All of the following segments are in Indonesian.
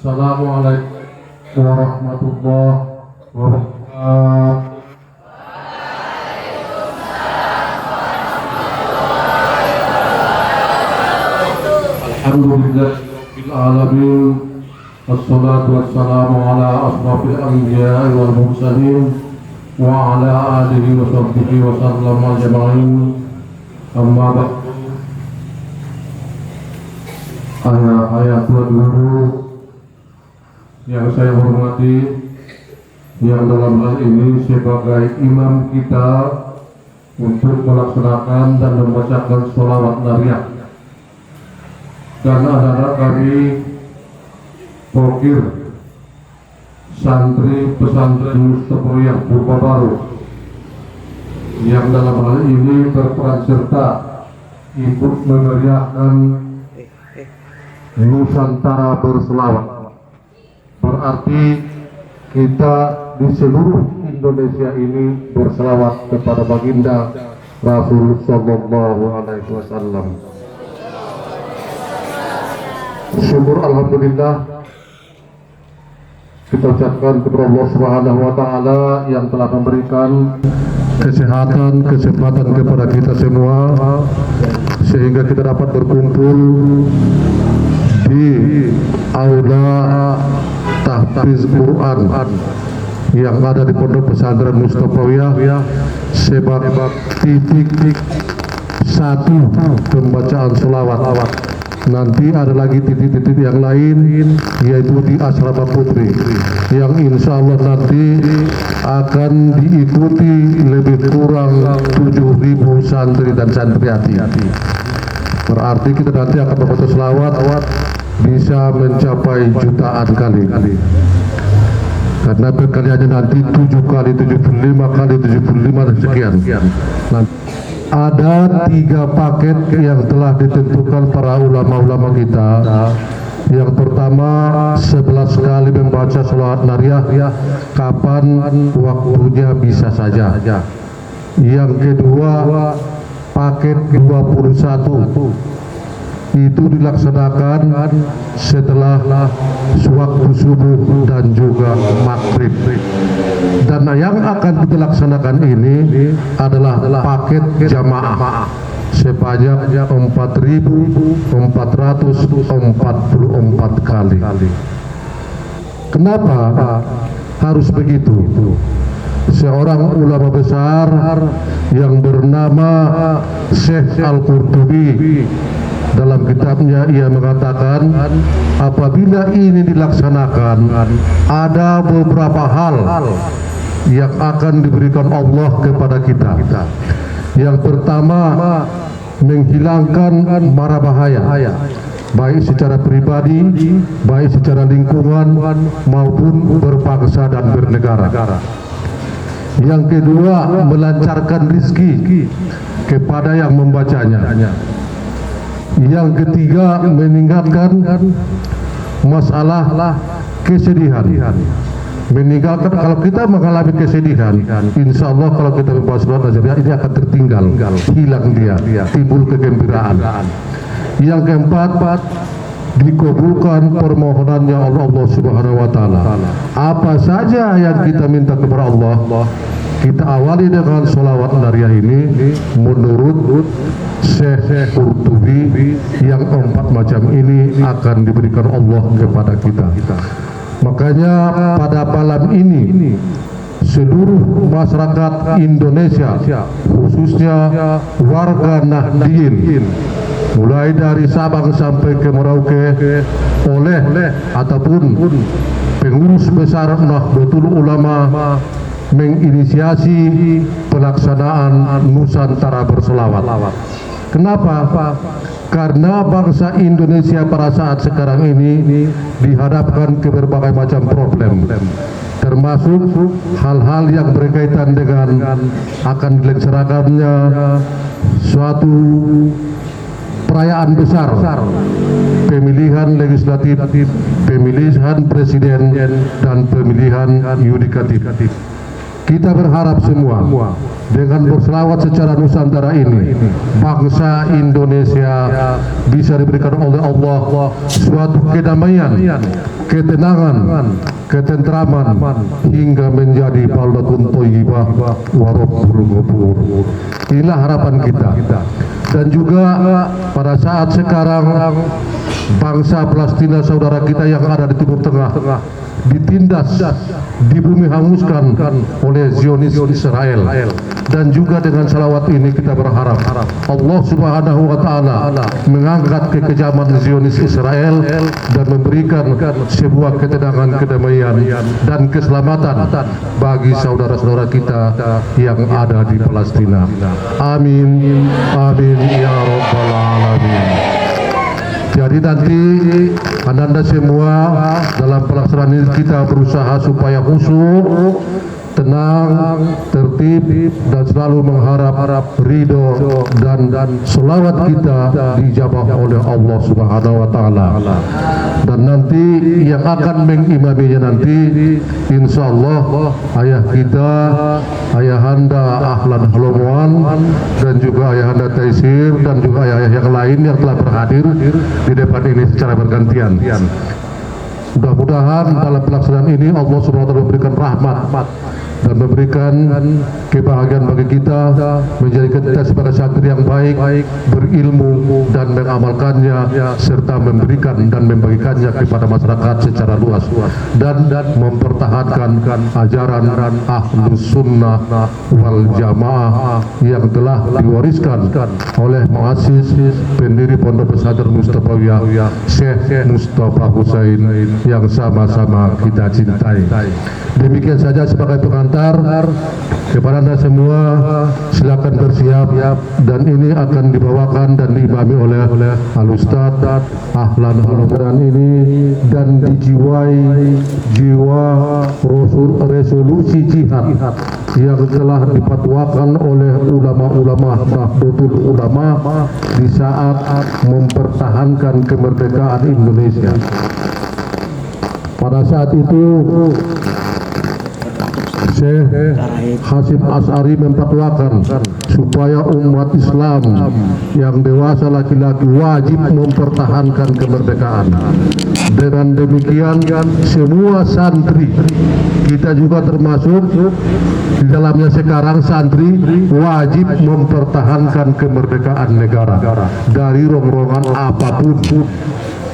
Assalamualaikum warahmatullahi wabarakatuh. Alhamdulillahirabbil alamin. Wassalatu wassalamu ala asrafil anbiya'i wal mursalin wa ala alihi wa sahbihi wa sallam ajma'in. Amma ba'du. Ayah Tuhan Guru yang saya hormati, yang dalam hal ini sebagai imam kita untuk melaksanakan dan membacakan sholawat nariyah, dan anak-anak kami pokir santri pesantren Mustopoyah Buka Baru yang dalam hal ini berperan serta ikut memeriahkan Nusantara berselawat. Berarti kita di seluruh Indonesia ini berselawat kepada baginda Rasul Sallallahu Alaihi Wasallam. Syukur alhamdulillah kita ucapkan kepada Allah Subhanahu wa taala yang telah memberikan kesehatan, kesempatan kepada kita semua sehingga kita dapat berkumpul di aula tahfiz Quran yang ada di Pondok Pesantren Mustopoyah sebagai titik satu pembacaan sholawat. Nanti ada lagi titik-titik yang lain, yaitu di Asrama Putri yang insya Allah nanti akan diikuti lebih kurang 7.000 santri dan santriati. Berarti kita nanti akan membaca selawat bisa mencapai jutaan kali. Karena perkaliannya nanti 7 kali 75 kali 75 dan sekian. Ada 3 paket yang telah ditentukan para ulama-ulama kita. Yang pertama 11 kali membaca sholawat nariyah, kapan waktunya bisa saja. Yang kedua paket 21 itu dilaksanakan setelah waktu subuh dan juga maghrib. Dan yang akan kita laksanakan ini adalah paket jamaah sebanyak 4.444 kali. Kenapa harus begitu? Seorang ulama besar yang bernama Syekh Al-Qurtubi dalam kitabnya ia mengatakan, apabila ini dilaksanakan ada beberapa hal yang akan diberikan Allah kepada kita. Yang pertama, menghilangkan mara bahaya, baik secara pribadi, baik secara lingkungan maupun berbangsa dan bernegara. Yang kedua, melancarkan rizki kepada yang membacanya. Yang ketiga, meninggalkan masalah kesedihan. Meninggalkan, kalau kita mengalami kesedihan, insya Allah kalau kita membaca surat Al-Zariyat ini akan tertinggal, hilang dia, timbul kegembiraan. Yang keempat, dikabulkan permohonannya Allah Subhanahu wa taala. Apa saja yang kita minta kepada Allah, kita awali dengan sholawat nariyah ini menurut Syekh Qurtubi, yang 4 macam ini akan diberikan Allah kepada kita. Makanya pada malam ini seluruh masyarakat Indonesia, khususnya warga Nahdien, mulai dari Sabang sampai ke Merauke, oleh ataupun pengurus besar Nahdlatul Ulama menginisiasi pelaksanaan Nusantara berselawat. Kenapa? Karena bangsa Indonesia pada saat sekarang ini dihadapkan ke berbagai macam problem, termasuk hal-hal yang berkaitan dengan akan dilaksanakannya suatu perayaan besar, pemilihan legislatif, pemilihan presiden, dan pemilihan yudikatif. Kita berharap semua dengan berselawat secara Nusantara ini, bangsa Indonesia bisa diberikan oleh Allah suatu kedamaian, ketenangan, ketentraman hingga menjadi baldatun thayyibah wa rabbul ghafur. Inilah harapan kita. Dan juga pada saat sekarang bangsa Palestina saudara kita yang ada di Timur Tengah ditindas, di bumi hanguskan oleh Zionis Israel. Dan juga dengan salawat ini kita berharap Allah Subhanahu wa Ta'ala mengangkat kekejaman Zionis Israel dan memberikan sebuah ketenangan, kedamaian dan keselamatan bagi saudara-saudara kita yang ada di Palestina. Amin, amin ya rabbal alamin. Jadi nanti anda semua dalam pelaksanaan ini kita berusaha supaya khusyuk, tenang, tertib, dan selalu mengharap ridho dan selawat kita dijabah oleh Allah Subhanahu wa Ta'ala. Dan nanti yang akan mengimaminya nanti insya Allah ayah kita, ayahanda Ahlan Halomuan, dan juga ayahanda Taisir, dan juga ayah yang lain yang telah berhadir di depan ini secara bergantian. Mudah-mudahan dalam pelaksanaan ini Allah Subhanahu wa Ta'ala memberikan rahmat dan memberikan kebahagiaan bagi kita, menjadikan kita sebagai santri yang baik, berilmu dan mengamalkannya, serta memberikan dan membagikannya kepada masyarakat secara luas, dan mempertahankan ajaran Ahlus Sunnah wal Jamaah yang telah diwariskan oleh muassis pendiri Pondok Pesantren Mustafawiyah Syekh Mustafa Husain yang sama-sama kita cintai. Demikian saja sebagai pengantar. Kepada anda semua silakan bersiap, dan ini akan dibawakan dan diimami oleh Al-Ustaz Ahlan Halomuan ini, dan dijiwai jiwa resolusi jihad yang telah dipatwakan oleh ulama-ulama Nahdlatul Ulama di saat mempertahankan kemerdekaan Indonesia. Pada saat itu Syekh Hasyim Asy'ari memfatwakan supaya umat Islam yang dewasa laki-laki wajib mempertahankan kemerdekaan. Dengan demikian semua santri, kita juga termasuk di dalamnya sekarang, santri wajib mempertahankan kemerdekaan negara dari rongrongan apapun.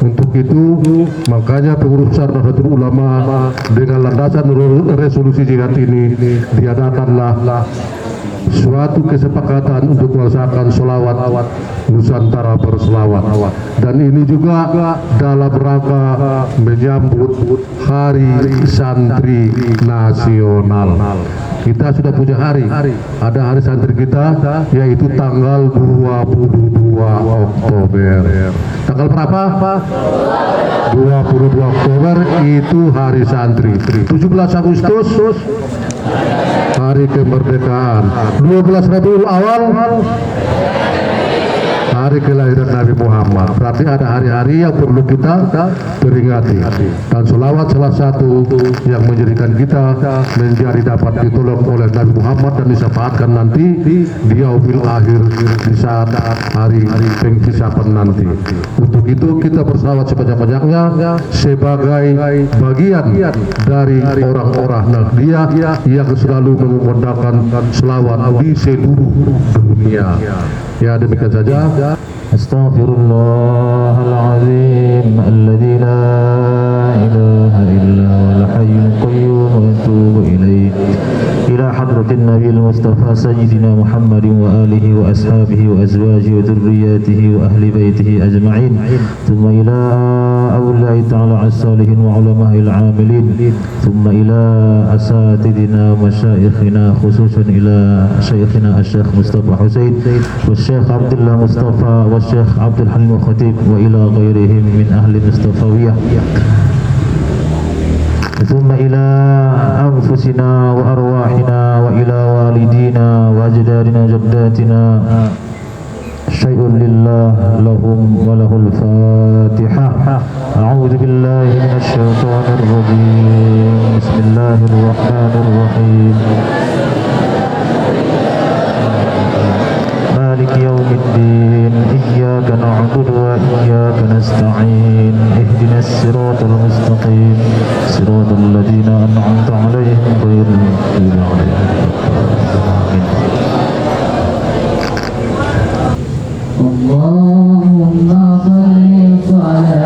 Untuk itu makanya pengurusan Nahdlatul Ulama dengan landasan resolusi jihad ini diadakanlah suatu kesepakatan untuk melaksanakan sholawat Nusantara berselawat, dan ini juga dalam rangka menyambut Hari Santri Nasional. Kita sudah punya hari, ada hari santri kita, yaitu tanggal 22 Oktober. Tanggal berapa? 22 Oktober itu hari santri. 17 Agustus hari kemerdekaan. 12 Rabiul Awal hari kelahiran Nabi Muhammad. Berarti ada hari-hari yang perlu kita peringati, dan sholawat salah satu yang menjadikan kita menjadi dapat ditolong oleh Nabi Muhammad dan disyafaatkan nanti di yaumil akhir, di saat hari penghisaban nanti. Untuk itu kita berselawat sebanyak-banyaknya sebagai bagian dari orang-orang Nahdliyah yang selalu mengumandangkan selawat di seluruh dunia. Ya, demikian saja. Astaghfirullahaladzim alladzi la ilaha illa huwal hayyul qayyum wa atubu ilaih. Ila hadratin Nabil Mustafa Sayyidina Muhammadin wa alihi wa ashabihi wa azwajihi wa dhurriyyatihi wa ahli baitihi ajma'in. Thumma ila awliya'i ta'ala as-salihin wa ulama'il 'amilin. Thumma ila asatidina wa masyayikhina, khususan ila syayikhina Asy-Syaikh Mustafa Husain wa Syekh Abdullah Mustafa wa Syekh Abdul Halim Khatib wa ila ghairihim min ahli Mustafawiyah. ثم إلى أنفسنا وأرواحنا وإلى والدينا وأجدادنا وجداتنا شيء لله لهم وله الفاتحة. أعوذ بالله من الشيطان الرجيم. بسم الله الرحمن الرحيم. نستعين اهدنا الصراط المستقيم صراط الذين أنعمت عليهم غير المغضوب عليهم اللهم صل صلاة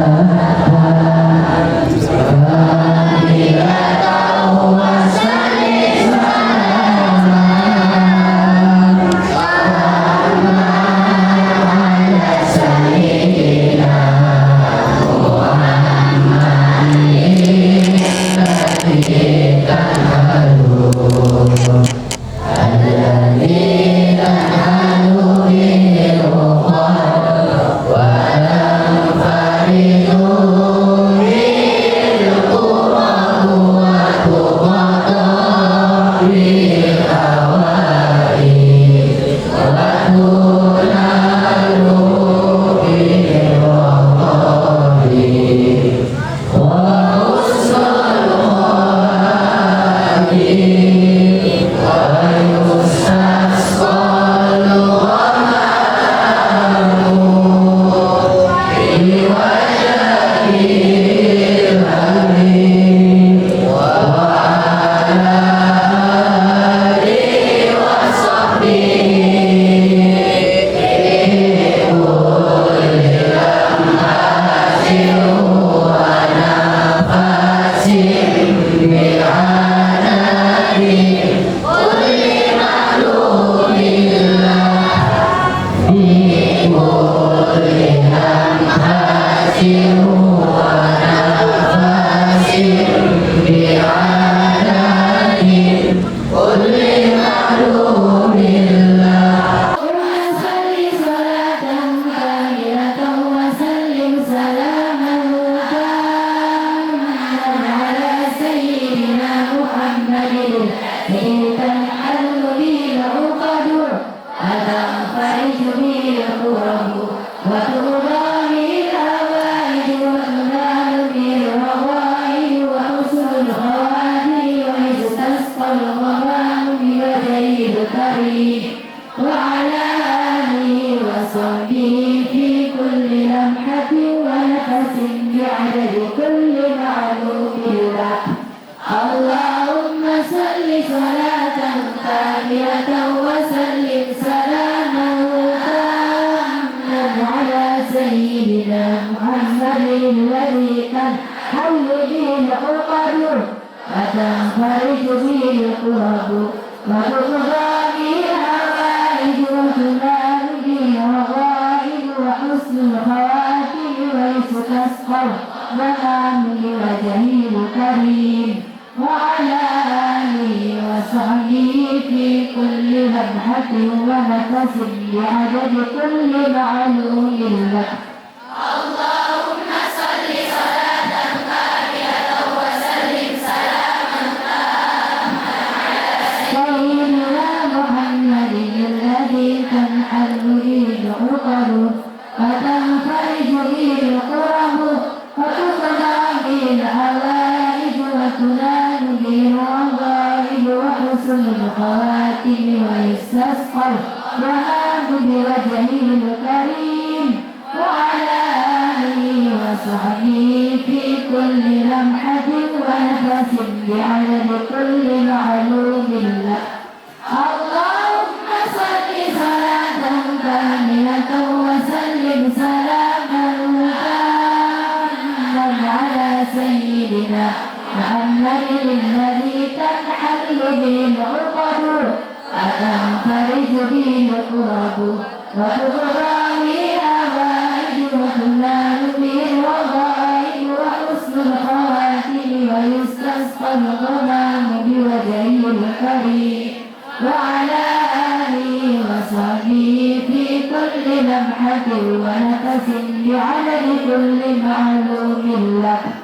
ونفس بعدد كل معلوم لك